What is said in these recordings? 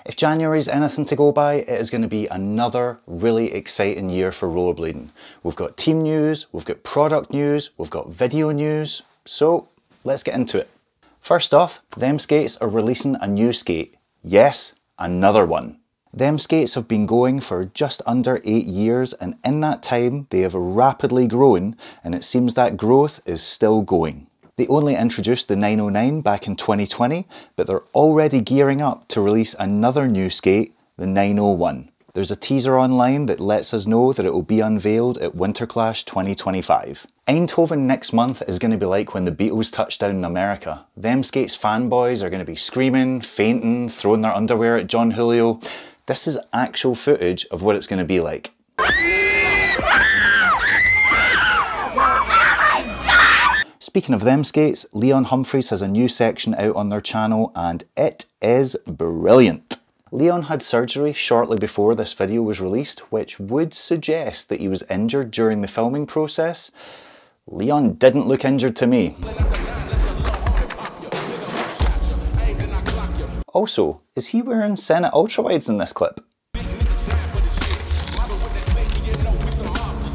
If January's anything to go by, it is going to be another really exciting year for rollerblading. We've got team news, we've got product news, we've got video news, so let's get into it. First off, Them Skates are releasing a new skate. Yes, another one. Them Skates have been going for just under 8 years, and in that time they have rapidly grown, and it seems that growth is still going. They only introduced the 909 back in 2020, but they're already gearing up to release another new skate, the 901. There's a teaser online that lets us know that it will be unveiled at Winterclash 2025. Eindhoven next month is going to be like when the Beatles touched down in America. Them Skates fanboys are going to be screaming, fainting, throwing their underwear at John Julio. This is actual footage of what it's going to be like. Speaking of Them Skates, Leon Humphries has a new section out on their channel and it is brilliant. Leon had surgery shortly before this video was released, which would suggest that he was injured during the filming process. Leon didn't look injured to me. Also, is he wearing Senate ultrawides in this clip?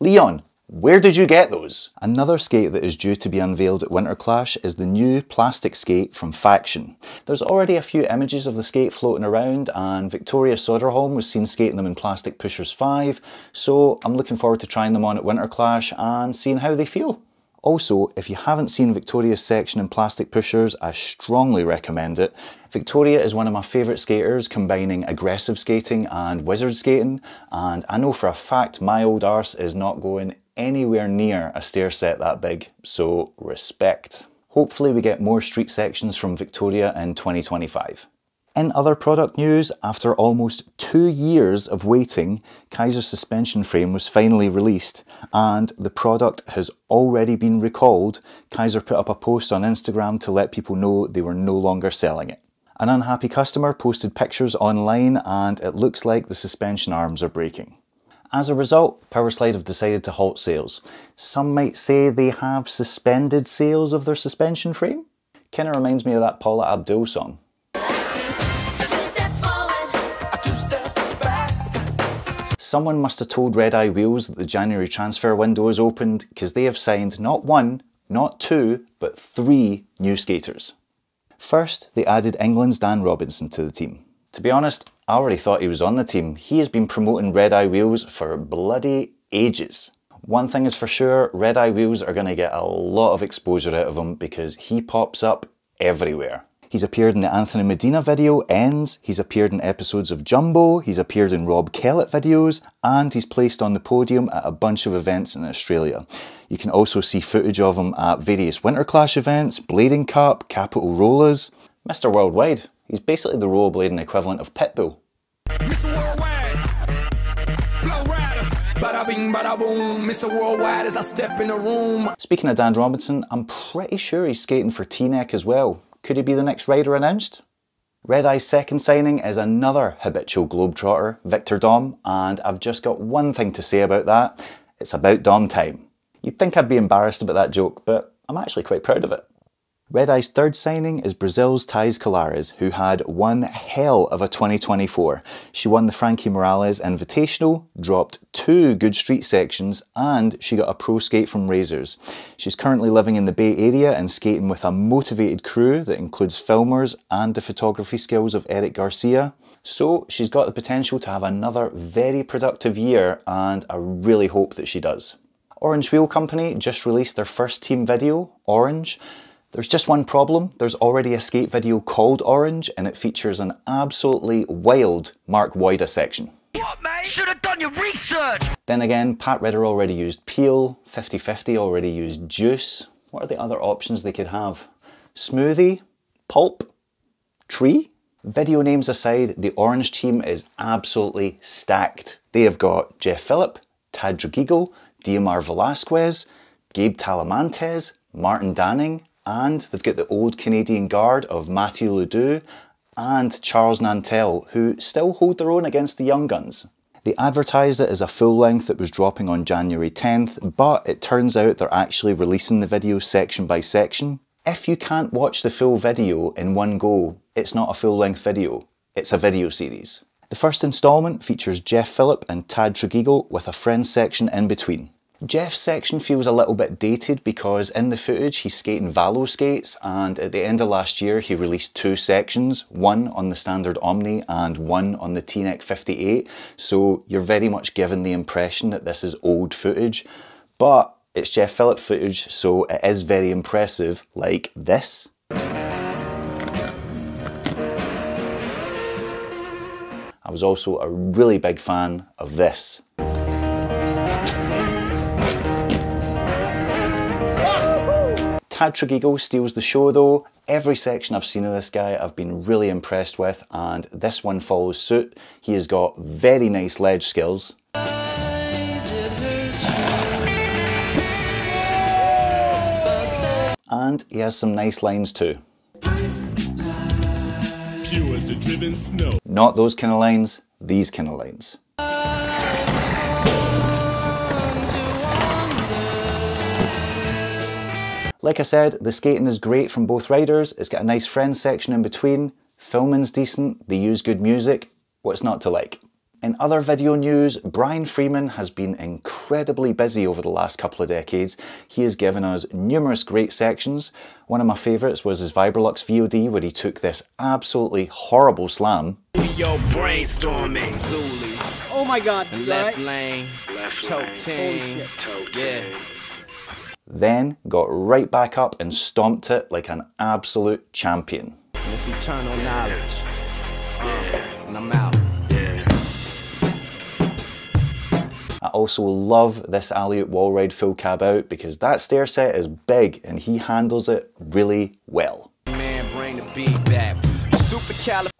Leon, where did you get those? Another skate that is due to be unveiled at Winterclash is the new plastic skate from Faction. There's already a few images of the skate floating around, and Victoria Soderholm was seen skating them in Plastic Pushers 5, so I'm looking forward to trying them on at Winterclash and seeing how they feel. Also, if you haven't seen Victoria's section in Plastic Pushers, I strongly recommend it. Victoria is one of my favourite skaters, combining aggressive skating and wizard skating, and I know for a fact my old arse is not going anywhere near a stair set that big, so respect. Hopefully we get more street sections from Victoria in 2025. In other product news, after almost 2 years of waiting, Kizer Suspension Frame was finally released, and the product has already been recalled. Kizer put up a post on Instagram to let people know they were no longer selling it. An unhappy customer posted pictures online, and it looks like the suspension arms are breaking. As a result, Powerslide have decided to halt sales. Some might say they have suspended sales of their suspension frame. Kinda reminds me of that Paula Abdul song. Someone must have told Red Eye Wheels that the January transfer window is opened, because they have signed not 1, not 2, but 3 new skaters. First, they added England's Dan Robinson to the team. To be honest, I already thought he was on the team. He has been promoting Red Eye Wheels for bloody ages. One thing is for sure, Red Eye Wheels are going to get a lot of exposure out of him because he pops up everywhere. He's appeared in the Anthony Medina video, Ends, he's appeared in episodes of Jumbo, he's appeared in Rob Kellett videos, and he's placed on the podium at a bunch of events in Australia. You can also see footage of him at various Winterclash events, Blading Cup, Capital Rollers. Mr. Worldwide, he's basically the rollerblading equivalent of Pitbull. Mr. Worldwide, flow rider, bada bing bada boom, Mr. Worldwide as I step in the room. Speaking of Dan Robinson, I'm pretty sure he's skating for T-Neck as well. Could he be the next rider announced? Red Eye's second signing is another habitual globetrotter, Victor Dom, and I've just got one thing to say about that. It's about Dom time. You'd think I'd be embarrassed about that joke, but I'm actually quite proud of it. Red Eye's third signing is Brazil's Thais Colares, who had one hell of a 2024. She won the Franky Morales Invitational, dropped 2 good street sections, and she got a pro skate from Razors. She's currently living in the Bay Area and skating with a motivated crew that includes filmers and the photography skills of Eric Garcia. So she's got the potential to have another very productive year, and I really hope that she does. Orange Wheel Company just released their first team video, Orange. There's just one problem. There's already a skate video called Orange, and it features an absolutely wild Mark Woida section. What, mate? Should have done your research! Then again, Pat Ridder already used Peel, 50/50 already used Juice. What are the other options they could have? Smoothie? Pulp? Tree? Video names aside, the Orange team is absolutely stacked. They have got Jeff Phillip, Tad Dragigo, Diomar Velasquez, Gabe Talamantes, Martin Danning, and they've got the old Canadian guard of Matthew Ledoux and Charles Nantel, who still hold their own against the young guns. They advertised it as a full length that was dropping on January 10th, but it turns out they're actually releasing the video section by section. If you can't watch the full video in one go, it's not a full length video. it's a video series. The first instalment features Jeff Phillip and Tad Tregeagle with a friends section in between. Jeff's section feels a little bit dated because in the footage he's skating Valo skates, and at the end of last year he released 2 sections, one on the standard Omni and one on the T-Neck 58, so you're very much given the impression that this is old footage, but it's Jeff Phillip footage, so it is very impressive, like this. I was also a really big fan of this. Tad Tregeagle steals the show though. Every section I've seen of this guy I've been really impressed with, and this one follows suit. He has got very nice ledge skills. And he has some nice lines too. Not those kind of lines, these kind of lines. Like I said, the skating is great from both riders. It's got a nice friends section in between. Filming's decent, they use good music. What's not to like? In other video news, Brian Freeman has been incredibly busy over the last couple of decades. He has given us numerous great sections. One of my favourites was his Vibrolux VOD, where he took this absolutely horrible slam. Oh my god, left lane, toe team, yeah. Then got right back up and stomped it like an absolute champion. This eternal knowledge, and I'm out. I also love this alley-oop wall ride full cab out because that stair set is big and he handles it really well. Man, bring the beat back.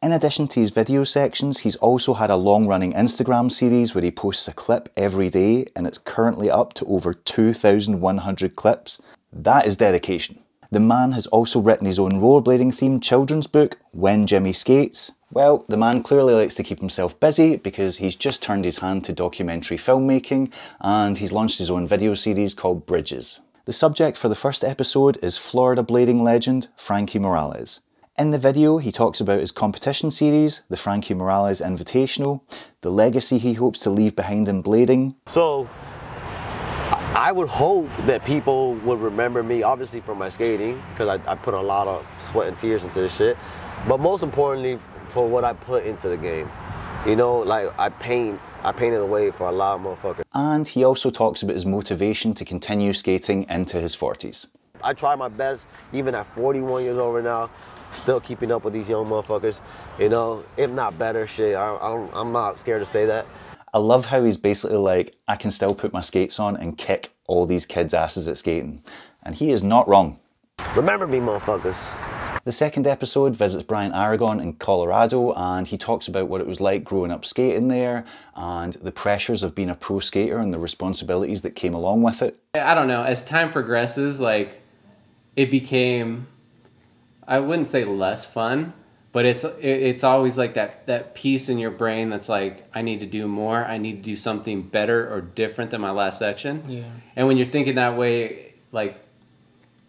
In addition to his video sections, he's also had a long-running Instagram series where he posts a clip every day, and it's currently up to over 2,100 clips. That is dedication. The man has also written his own rollerblading themed children's book, When Jimmy Skates. Well, the man clearly likes to keep himself busy because he's just turned his hand to documentary filmmaking, and he's launched his own video series called Bridges. The subject for the first episode is Florida blading legend Franky Morales. In the video, he talks about his competition series, the Franky Morales Invitational, the legacy he hopes to leave behind in blading. So, I would hope that people would remember me, obviously from my skating, because I put a lot of sweat and tears into this shit, but most importantly, for what I put into the game. You know, like I painted a way for a lot of motherfuckers. And he also talks about his motivation to continue skating into his 40s. I try my best, even at 41 years old right now, still keeping up with these young motherfuckers, you know, if not better, shit, I'm not scared to say that. I love how he's basically like, I can still put my skates on and kick all these kids' asses at skating. And he is not wrong. Remember me, motherfuckers. The second episode visits Brian Aragon in Colorado, and he talks about what it was like growing up skating there and the pressures of being a pro skater and the responsibilities that came along with it. I don't know, as time progresses, like, it became, I wouldn't say less fun, but it's always like that piece in your brain that's like, I need to do more, I need to do something better or different than my last section. Yeah. And when you're thinking that way, like,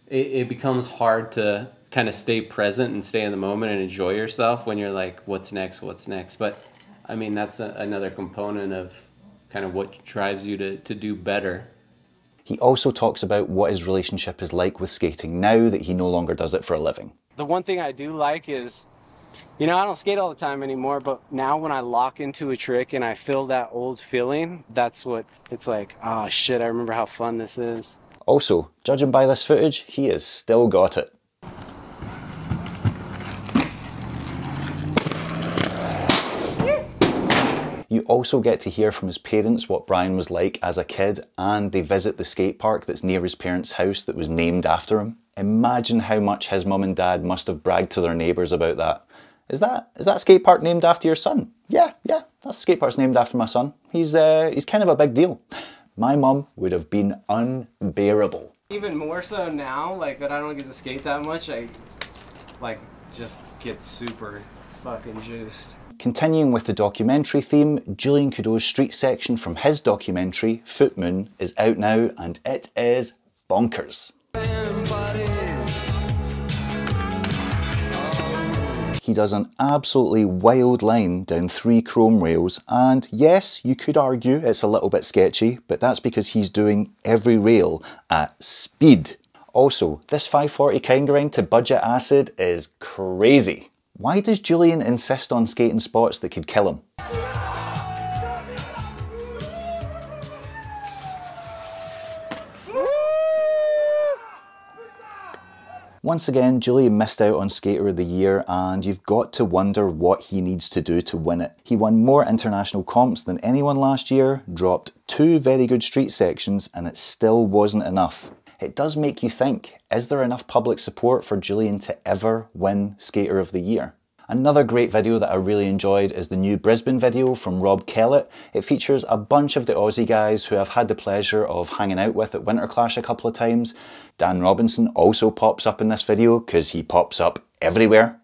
it becomes hard to kind of stay present and stay in the moment and enjoy yourself when you're like, what's next, what's next? But I mean, that's another component of kind of what drives you to do better. He also talks about what his relationship is like with skating now that he no longer does it for a living. The one thing I do like is, you know, I don't skate all the time anymore, but now when I lock into a trick and I feel that old feeling, that's what it's like, oh shit, I remember how fun this is. Also, judging by this footage, he has still got it. You also get to hear from his parents what Brian was like as a kid, and they visit the skate park that's near his parents' house that was named after him. Imagine how much his mum and dad must have bragged to their neighbours about that. Is that skate park named after your son? Yeah, that skate park's named after my son. He's kind of a big deal. My mum would have been unbearable. Even more so now, like that I don't get to skate that much, I like just get super fucking juiced. Continuing with the documentary theme, Julien Cudot's street section from his documentary, Footmoon, is out now and it is bonkers. he does an absolutely wild line down 3 chrome rails, and yes, you could argue it's a little bit sketchy, but that's because he's doing every rail at speed. Also, this 540 kind grind to budget acid is crazy. Why does Julien insist on skating spots that could kill him? Once again, Julien missed out on Skater of the Year, and you've got to wonder what he needs to do to win it. He won more international comps than anyone last year, dropped 2 very good street sections, and it still wasn't enough. It does make you think, is there enough public support for Julien to ever win Skater of the Year? Another great video that I really enjoyed is the new Brisbane video from Kellett. It features a bunch of the Aussie guys who I've had the pleasure of hanging out with at Winterclash a couple of times. Dan Robinson also pops up in this video because he pops up everywhere.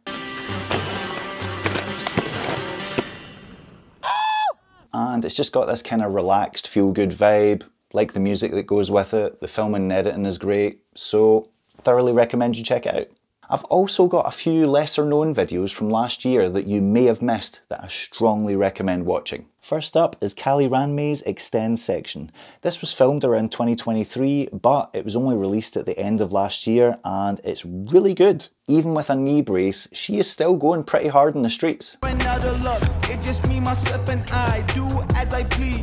And it's just got this kind of relaxed, feel-good vibe, like the music that goes with it. The filming and editing is great, so thoroughly recommend you check it out. I've also got a few lesser known videos from last year that you may have missed that I strongly recommend watching. First up is Kaili Randmae's Extend section. This was filmed around 2023, but it was only released at the end of last year, and it's really good. Even with a knee brace, she is still going pretty hard in the streets.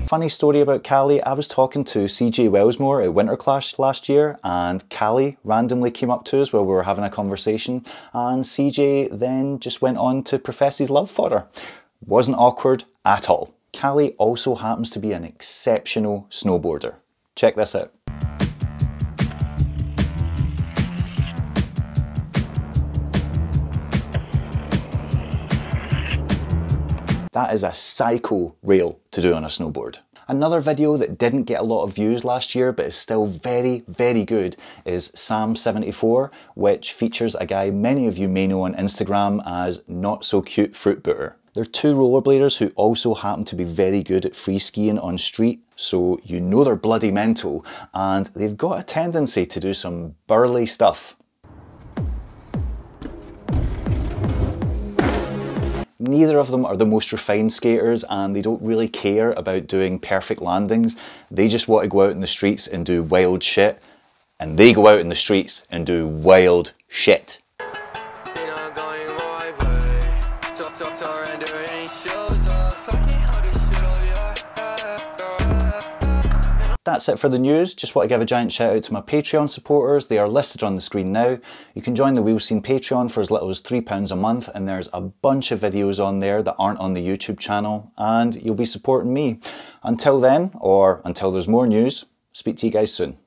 Funny story about Kaili, I was talking to CJ Wellsmore at Winterclash last year, and Kaili randomly came up to us while we were having a conversation, and CJ then just went on to profess his love for her. Wasn't awkward at all. Kaili also happens to be an exceptional snowboarder. Check this out. That is a psycho rail to do on a snowboard. Another video that didn't get a lot of views last year but is still very, very good is Sam74, which features a guy many of you may know on Instagram as Not So Cute Fruit Booter. They're 2 rollerbladers who also happen to be very good at free skiing on street, so you know they're bloody mental, and they've got a tendency to do some burly stuff. Neither of them are the most refined skaters, and they don't really care about doing perfect landings. They just want to go out in the streets and do wild shit, and they go out in the streets and do wild shit. That's it for the news. Just want to give a giant shout out to my Patreon supporters. They are listed on the screen now. You can join the Wheel Scene Patreon for as little as £3 a month, and there's a bunch of videos on there that aren't on the YouTube channel, and you'll be supporting me. Until then, or until there's more news, speak to you guys soon.